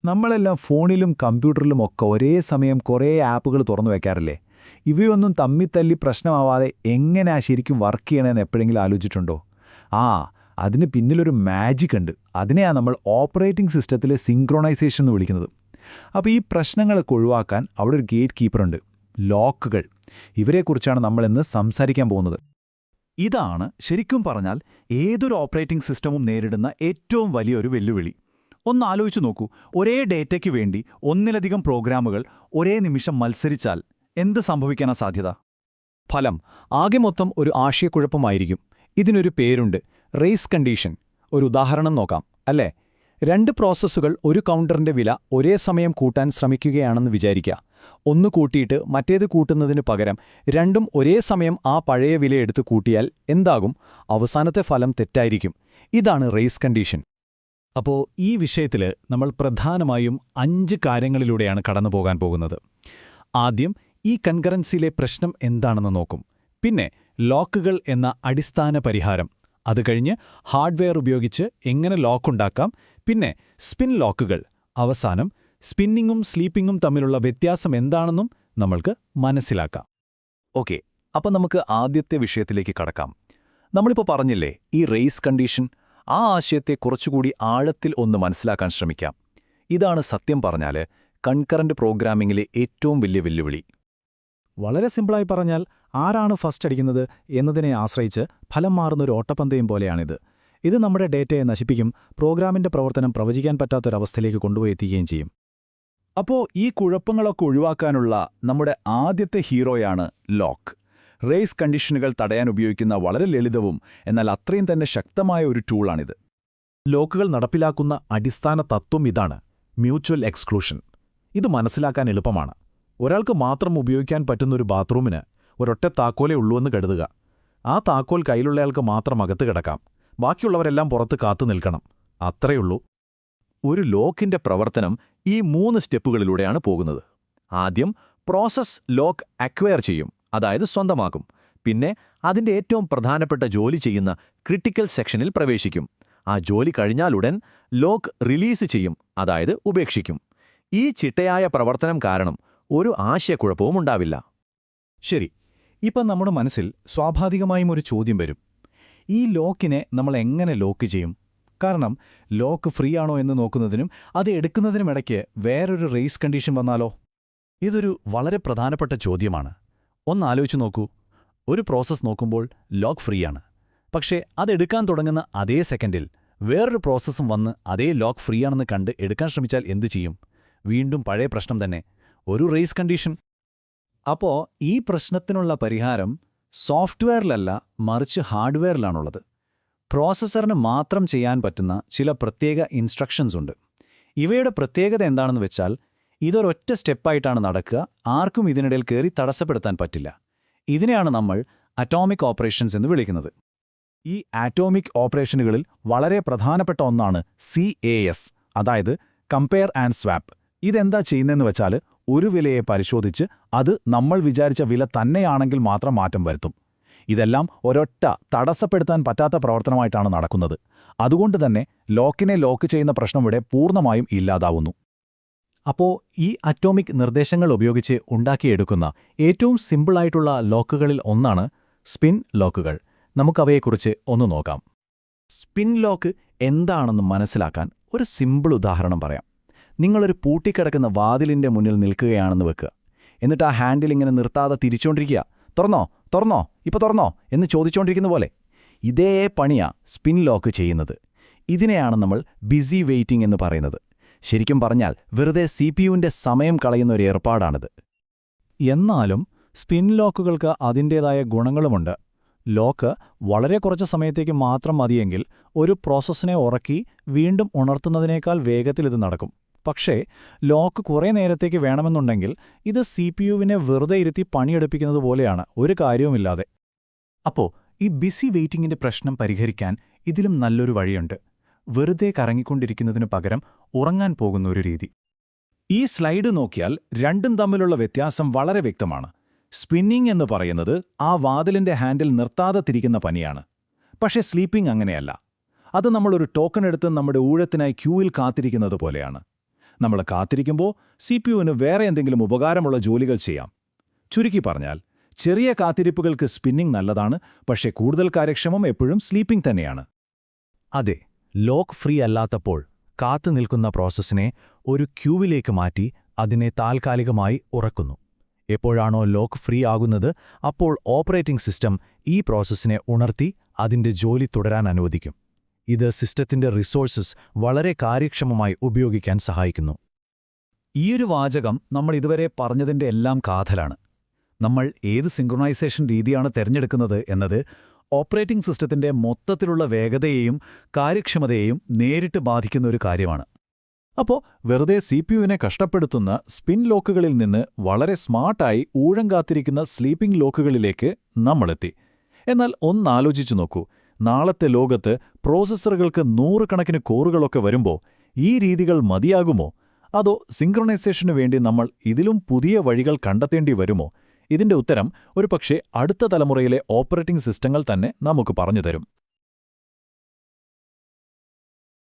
നമ്മളെല്ലാം ഫോണിലും കമ്പ്യൂട്ടറിലും ഒക്കെ ഒരേ സമയം കുറേ ആപ്പുകൾ തുറന്നു വയ്ക്കാറില്ലേ? ഇവയൊന്നും തമ്മിത്തല്ലി പ്രശ്നമാവാതെ എങ്ങനെയാ ശരിക്കും വർക്ക് ചെയ്യണമെന്ന് എപ്പോഴെങ്കിലും ആലോചിച്ചിട്ടുണ്ടോ? ആ, അതിന് പിന്നിലൊരു മാജിക് ഉണ്ട്. അതിനെയാണ് നമ്മൾ ഓപ്പറേറ്റിംഗ് സിസ്റ്റത്തിലെ സിങ്ക്രോണൈസേഷൻ എന്ന് വിളിക്കുന്നത്. അപ്പോൾ ഈ പ്രശ്നങ്ങളൊക്കെ ഒഴിവാക്കാൻ അവിടെ ഒരു ഗേറ്റ് കീപ്പറുണ്ട്, ലോക്കുകൾ. ഇവരെക്കുറിച്ചാണ് നമ്മളിന്ന് സംസാരിക്കാൻ പോകുന്നത്. ഇതാണ് ശരിക്കും പറഞ്ഞാൽ ഏതൊരു ഓപ്പറേറ്റിംഗ് സിസ്റ്റമും നേരിടുന്ന ഏറ്റവും വലിയൊരു വെല്ലുവിളി. ഒന്ന് ആലോചിച്ചു നോക്കൂ, ഒരേ ഡേറ്റയ്ക്ക് വേണ്ടി ഒന്നിലധികം പ്രോഗ്രാമുകൾ ഒരേ നിമിഷം മത്സരിച്ചാൽ എന്ത് സംഭവിക്കാനാ സാധ്യത? ഫലം ആകെ മൊത്തം ഒരു ആശയക്കുഴപ്പമായിരിക്കും. ഇതിനൊരു പേരുണ്ട്, റേസ് കണ്ടീഷൻ. ഒരു ഉദാഹരണം നോക്കാം, അല്ലേ? രണ്ട് പ്രോസസ്സുകൾ ഒരു കൗണ്ടറിന്റെ വില ഒരേ സമയം കൂട്ടാൻ ശ്രമിക്കുകയാണെന്ന് വിചാരിക്കുക. ഒന്ന് കൂട്ടിയിട്ട് മറ്റേത് കൂട്ടുന്നതിനു പകരം രണ്ടും ഒരേ സമയം ആ പഴയ വിലയെടുത്ത് കൂട്ടിയാൽ എന്താകും? അവസാനത്തെ ഫലം തെറ്റായിരിക്കും. ഇതാണ് റേസ് കണ്ടീഷൻ. അപ്പോൾ ഈ വിഷയത്തിൽ നമ്മൾ പ്രധാനമായും 5 കാര്യങ്ങളിലൂടെയാണ് കടന്നുപോകാൻ പോകുന്നത്. ആദ്യം ഈ കൺകറൻസിയിലെ പ്രശ്നം എന്താണെന്ന് നോക്കും. പിന്നെ ലോക്കുകൾ എന്ന അടിസ്ഥാന പരിഹാരം. അത് കഴിഞ്ഞ് ഹാർഡ്വെയർ ഉപയോഗിച്ച് എങ്ങനെ ലോക്കുണ്ടാക്കാം. പിന്നെ സ്പിൻ ലോക്കുകൾ. അവസാനം സ്പിന്നിങ്ങും സ്ലീപ്പിങ്ങും തമ്മിലുള്ള വ്യത്യാസം എന്താണെന്നും നമ്മൾക്ക് മനസ്സിലാക്കാം. ഓക്കെ, അപ്പം നമുക്ക് ആദ്യത്തെ വിഷയത്തിലേക്ക് കടക്കാം. നമ്മളിപ്പോൾ പറഞ്ഞില്ലേ ഈ റേസ് കണ്ടീഷൻ, ആ ആശയത്തെ കുറച്ചുകൂടി ആഴത്തിൽ ഒന്ന് മനസ്സിലാക്കാൻ ശ്രമിക്കാം. ഇതാണ് സത്യം പറഞ്ഞാൽ കൺകറന്റ് പ്രോഗ്രാമിംഗിലെ ഏറ്റവും വലിയ വെല്ലുവിളി. വളരെ സിമ്പിളായി പറഞ്ഞാൽ ആരാണ് ഫസ്റ്റ് അടിക്കുന്നത് എന്നതിനെ ആശ്രയിച്ച് ഫലം മാറുന്നൊരു ഓട്ടപ്പന്തയം പോലെയാണിത്. ഇത് നമ്മുടെ ഡേറ്റയെ നശിപ്പിക്കും, പ്രോഗ്രാമിന്റെ പ്രവർത്തനം പ്രവചിക്കാൻ പറ്റാത്തൊരവസ്ഥയിലേക്ക് കൊണ്ടുപോയി എത്തിക്കുകയും ചെയ്യും. അപ്പോൾ ഈ കുഴപ്പങ്ങളൊക്കെ ഒഴിവാക്കാനുള്ള നമ്മുടെ ആദ്യത്തെ ഹീറോയാണ് ലോക്ക്. റേസ് കണ്ടീഷനുകൾ തടയാൻ ഉപയോഗിക്കുന്ന വളരെ ലളിതവും എന്നാൽ അത്രയും തന്നെ ശക്തമായ ഒരു ടൂളാണിത്. ലോക്കുകൾ നടപ്പിലാക്കുന്ന അടിസ്ഥാന തത്വം ഇതാണ്, മ്യൂച്വൽ എക്സ്ക്ലൂഷൻ. ഇത് മനസ്സിലാക്കാൻ എളുപ്പമാണ്. ഒരാൾക്ക് മാത്രം ഉപയോഗിക്കാൻ പറ്റുന്നൊരു ബാത്റൂമിന് ഒരൊറ്റ താക്കോലേ ഉള്ളൂവെന്ന് കരുതുക. ആ താക്കോൽ കയ്യിലുള്ളയാൾക്ക് മാത്രം അകത്ത് കിടക്കാം, ബാക്കിയുള്ളവരെല്ലാം പുറത്ത് കാത്തു നിൽക്കണം. അത്രയുള്ളൂ. ഒരു ലോക്കിന്റെ പ്രവർത്തനം ഈ 3 സ്റ്റെപ്പുകളിലൂടെയാണ് പോകുന്നത്. ആദ്യം പ്രോസസ് ലോക്ക് അക്വയർ ചെയ്യും, അതായത് സ്വന്തമാക്കും. പിന്നെ അതിന്റെ ഏറ്റവും പ്രധാനപ്പെട്ട ജോലി ചെയ്യുന്ന ക്രിട്ടിക്കൽ സെക്ഷനിൽ പ്രവേശിക്കും. ആ ജോലി കഴിഞ്ഞാലുടൻ ലോക്ക് റിലീസ് ചെയ്യും, അതായത് ഉപേക്ഷിക്കും. ഈ ചിട്ടയായ പ്രവർത്തനം കാരണം ഒരു ആശയക്കുഴപ്പവും ഉണ്ടാവില്ല. ശരി, ഇപ്പം നമ്മുടെ മനസ്സിൽ സ്വാഭാവികമായും ഒരു ചോദ്യം വരും. ഈ ലോക്കിനെ നമ്മൾ എങ്ങനെ ലോക്ക് ചെയ്യും? കാരണം ലോക്ക് ഫ്രീ ആണോ എന്ന് നോക്കുന്നതിനും അത് എടുക്കുന്നതിനുമിടയ്ക്ക് വേറൊരു റേസ് കണ്ടീഷൻ വന്നാലോ? ഇതൊരു വളരെ പ്രധാനപ്പെട്ട ചോദ്യമാണ്. ഒന്നാലോചിച്ചു നോക്കൂ, ഒരു പ്രോസസ്സ് നോക്കുമ്പോൾ ലോക്ക് ഫ്രീയാണ്. പക്ഷേ അതെടുക്കാൻ തുടങ്ങുന്ന അതേ സെക്കൻഡിൽ വേറൊരു പ്രോസസ്സും വന്ന് അതേ ലോക്ക് ഫ്രീയാണെന്ന് കണ്ട് എടുക്കാൻ ശ്രമിച്ചാൽ എന്തു ചെയ്യും? വീണ്ടും പഴയ പ്രശ്നം തന്നെ, ഒരു റേസ് കണ്ടീഷൻ. അപ്പോൾ ഈ പ്രശ്നത്തിനുള്ള പരിഹാരം സോഫ്റ്റ്വെയറിലല്ല, മറിച്ച് ഹാർഡ്വെയറിലാണുള്ളത്. പ്രോസസ്സറിന് മാത്രം ചെയ്യാൻ പറ്റുന്ന ചില പ്രത്യേക ഇൻസ്ട്രക്ഷൻസ് ഉണ്ട്. ഇവയുടെ പ്രത്യേകത എന്താണെന്ന് വെച്ചാൽ ഇതൊരൊറ്റ സ്റ്റെപ്പായിട്ടാണ് നടക്കുക, ആർക്കും ഇതിനിടയിൽ കയറി തടസ്സപ്പെടുത്താൻ പറ്റില്ല. ഇതിനെയാണ് നമ്മൾ അറ്റോമിക് ഓപ്പറേഷൻസ് എന്ന് വിളിക്കുന്നത്. ഈ ആറ്റോമിക് ഓപ്പറേഷനുകളിൽ വളരെ പ്രധാനപ്പെട്ട ഒന്നാണ് CAS, അതായത് കമ്പയർ ആൻഡ് സ്വാപ്പ്. ഇതെന്താ ചെയ്യുന്നതെന്ന് വെച്ചാൽ ഒരു വിലയെ പരിശോധിച്ച് അത് നമ്മൾ വിചാരിച്ച വില തന്നെയാണെങ്കിൽ മാത്രം മാറ്റം വരുത്തും. ഇതെല്ലാം ഒരൊറ്റ തടസ്സപ്പെടുത്താൻ പറ്റാത്ത പ്രവർത്തനമായിട്ടാണ് നടക്കുന്നത്. അതുകൊണ്ട് തന്നെ ലോക്കിനെ ലോക്ക് ചെയ്യുന്ന പ്രശ്നം ഇവിടെ പൂർണ്ണമായും ഇല്ലാതാവുന്നു. അപ്പോൾ ഈ അറ്റോമിക് നിർദ്ദേശങ്ങൾ ഉപയോഗിച്ച് ഉണ്ടാക്കിയെടുക്കുന്ന ഏറ്റവും സിമ്പിളായിട്ടുള്ള ലോക്കുകളിൽ ഒന്നാണ് സ്പിൻ ലോക്കുകൾ. നമുക്കവയെക്കുറിച്ച് ഒന്ന് നോക്കാം. സ്പിൻ ലോക്ക് എന്താണെന്ന് മനസ്സിലാക്കാൻ ഒരു സിമ്പിൾ ഉദാഹരണം പറയാം. നിങ്ങളൊരു പൂട്ടിക്കിടക്കുന്ന വാതിലിന്റെ മുന്നിൽ നിൽക്കുകയാണെന്ന് വെക്കുക. എന്നിട്ട് ആ ഹാൻഡിൽ ഇങ്ങനെ നിർത്താതെ തിരിച്ചുകൊണ്ടിരിക്കുക. തുറന്നോ തുറന്നോ ഇപ്പോൾ തുറന്നോ എന്ന് ചോദിച്ചുകൊണ്ടിരിക്കുന്ന പോലെ. ഇതേ പണിയാ സ്പിൻ ലോക്ക് ചെയ്യുന്നത്. ഇതിനെയാണ് നമ്മൾ ബിസി വെയിറ്റിംഗ് എന്ന് പറയുന്നത്. ശരിക്കും പറഞ്ഞാൽ വെറുതെ CPUവിന്റെ സമയം കളയുന്ന ഒരു ഏർപ്പാടാണിത്. എന്നാലും സ്പിൻ ലോക്കുകൾക്ക് അതിൻ്റേതായ ഗുണങ്ങളുമുണ്ട്. ലോക്ക് വളരെ കുറച്ച് സമയത്തേക്ക് മാത്രം മതിയെങ്കിൽ ഒരു പ്രോസസ്സിനെ ഉറക്കി വീണ്ടും ഉണർത്തുന്നതിനേക്കാൾ വേഗത്തിൽ ഇത് നടക്കും. പക്ഷേ ലോക്ക് കുറേ നേരത്തേക്ക് വേണമെന്നുണ്ടെങ്കിൽ ഇത് CPUവിനെ വെറുതെ ഇരുത്തി പണിയെടുപ്പിക്കുന്നത് പോലെയാണ്, ഒരു കാര്യവുമില്ലാതെ. അപ്പോൾ ഈ ബിസി വെയിറ്റിംഗിന്റെ പ്രശ്നം പരിഹരിക്കാൻ ഇതിലും നല്ലൊരു വഴിയുണ്ട്. വെറുതെ കറങ്ങിക്കൊണ്ടിരിക്കുന്നതിനു പകരം ഉറങ്ങാൻ പോകുന്ന ഒരു രീതി. ഈ സ്ലൈഡ് നോക്കിയാൽ രണ്ടും തമ്മിലുള്ള വ്യത്യാസം വളരെ വ്യക്തമാണ്. സ്പിന്നിംഗ് എന്ന് പറയുന്നത് ആ വാതിലിന്റെ ഹാൻഡിൽ നിർത്താതെ തിരിക്കുന്ന പണിയാണ്. പക്ഷേ സ്ലീപ്പിംഗ് അങ്ങനെയല്ല. അത് നമ്മളൊരു ടോക്കൺ എടുത്ത് നമ്മുടെ ഊഴത്തിനായി ക്യൂവിൽ കാത്തിരിക്കുന്നത് പോലെയാണ്. നമ്മൾ കാത്തിരിക്കുമ്പോൾ CPU-ന് വേറെ എന്തെങ്കിലും ഉപകാരമുള്ള ജോലികൾ ചെയ്യാം. ചുരുക്കി പറഞ്ഞാൽ, ചെറിയ കാത്തിരിപ്പുകൾക്ക് സ്പിന്നിംഗ് നല്ലതാണ്, പക്ഷേ കൂടുതൽ കാര്യക്ഷമം എപ്പോഴും സ്ലീപ്പിംഗ് തന്നെയാണ്. അതെ, ലോക്ക് ഫ്രീ അല്ലാത്തപ്പോൾ കാത്തുനിൽക്കുന്ന പ്രോസസ്സിനെ ഒരു ക്യൂവിലേക്ക് മാറ്റി അതിനെ താൽക്കാലികമായി ഉറക്കുന്നു. എപ്പോഴാണോ ലോക്ക് ഫ്രീ ആകുന്നത്, അപ്പോൾ ഓപ്പറേറ്റിംഗ് സിസ്റ്റം ഈ പ്രോസസ്സിനെ ഉണർത്തി അതിന്റെ ജോലി തുടരാൻ അനുവദിക്കും. ഇത് സിസ്റ്റത്തിന്റെ റിസോഴ്സസ് വളരെ കാര്യക്ഷമമായി ഉപയോഗിക്കാൻ സഹായിക്കുന്നു. ഈയൊരു വാചകം നമ്മൾ ഇതുവരെ പറഞ്ഞതിൻ്റെ എല്ലാം കാതലാണ്. നമ്മൾ ഏത് സിങ്ക്രൊണൈസേഷൻ രീതിയാണ് തിരഞ്ഞെടുക്കുന്നത് എന്നത് ഓപ്പറേറ്റിംഗ് സിസ്റ്റത്തിന്റെ മൊത്തത്തിലുള്ള വേഗതയെയും കാര്യക്ഷമതയെയും നേരിട്ട് ബാധിക്കുന്ന ഒരു കാര്യമാണ്. അപ്പോൾ വെറുതെ CPU-നെ കഷ്ടപ്പെടുത്തുന്ന സ്പിൻ ലോക്കുകളിൽ നിന്ന് വളരെ സ്മാർട്ടായി ഊഴം കാത്തിരിക്കുന്ന സ്ലീപ്പിംഗ് ലോക്കുകളിലേക്ക് നമ്മളെത്തി. എന്നാൽ ഒന്നാലോചിച്ചു നോക്കൂ, നാളത്തെ ലോകത്ത് പ്രോസസ്സറുകൾക്ക് 100 കണക്കിന് കോറുകളൊക്കെ വരുമ്പോൾ ഈ രീതികൾ മതിയാകുമോ? അതോ സിങ്ക്രൊണൈസേഷനു വേണ്ടി നമ്മൾ ഇതിലും പുതിയ വഴികൾ കണ്ടെത്തേണ്ടി വരുമോ? ഇതിന്റെ ഉത്തരം ഒരുപക്ഷെ അടുത്ത തലമുറയിലെ ഓപ്പറേറ്റിംഗ് സിസ്റ്റങ്ങൾ തന്നെ നമുക്ക് പറഞ്ഞുതരും.